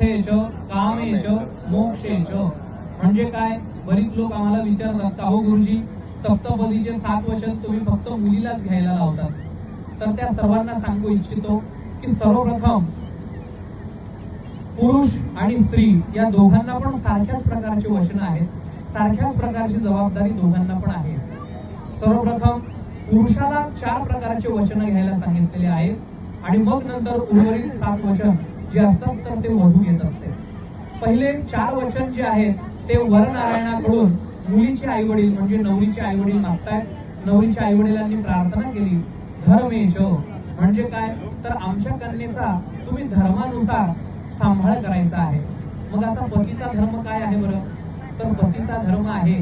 अर्थेच कामेच मोक्षेच। म्हणजे काय? बरीच लोक आम्हाला विचारतात का हो गुरुजी, सप्तपदीचे 7 वचन तुम्ही फक्त मुलीलाच घ्यायला लावतात? तर त्या सर्वांना सांगू इच्छितो की सर्वप्रथम पुरुष आणि स्त्री या दोघांना पण सारख्याच प्रकारचे वचन आहेत, सारख्याच प्रकारची जबाबदारी दोघांना पण आहे। सर्वप्रथम पुरुषाला 4 प्रकारचे वचन घ्यायला सांगितलेले आहेत आणि मग नंतर उर्वरित 7 वचन जे असतात तर ते वधू घेत असते। पहिले 4 वचन जे आहेत ते वरनारायणाकडून मुलीचे आई वडील म्हणजे नवरीचे आई वडील मागतायत। नवरीच्या आई वडिलांनी प्रार्थना केली धर्मेच, म्हणजे काय? तर आमच्या कन्येचा तुम्ही धर्मानुसार सांभाळ करायचा आहे। मग आता पतीचा धर्म काय आहे बरं? तर पतीचा धर्म आहे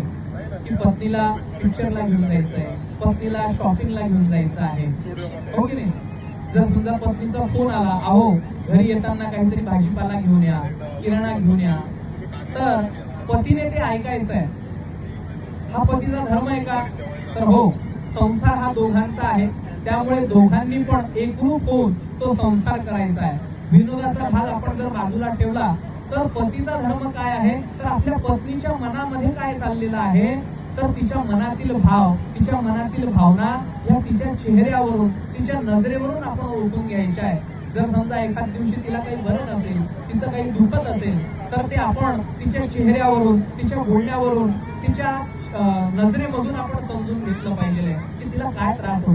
की पत्नीला पिक्चरला घेऊन जायचं आहे, पत्नीला शॉपिंगला घेऊन जायचं आहे, हो की नाही? जर समजा पत्नीचा फोन आला, अहो घरी येताना काहीतरी भाजीपाला घेऊन या, किराणा घेऊन या, तर पतीने ते ऐकायचं आहे। हा पतीचा धर्म आहे का? तर हो, संसार हा दोघांचा आहे, त्यामुळे दोघांनी पण एकरूप होऊन तो संसार करायचा आहे। विनोदाचा भाग आपण जर बाजूला ठेवला तर पतीचा धर्म काय आहे? तर आपल्या पत्नीच्या मनामध्ये काय चाललेलं आहे, तर तिच्या मनातील भाव, तिच्या मनातील भावना या तिच्या चेहऱ्यावरून, तिच्या नजरेवरून आपण ओळखून घ्यायच्या आहे। जर समजा एखाद दिवशी तिला काही बरं नसेल, तिचं काही दुखत असेल, तर ते आपण तिच्या चेहऱ्यावरून, तिच्या बोलण्यावरून, तिच्या नजरेमधून आपण समजून घेतलं पाहिजे की तिला काय त्रास होतो।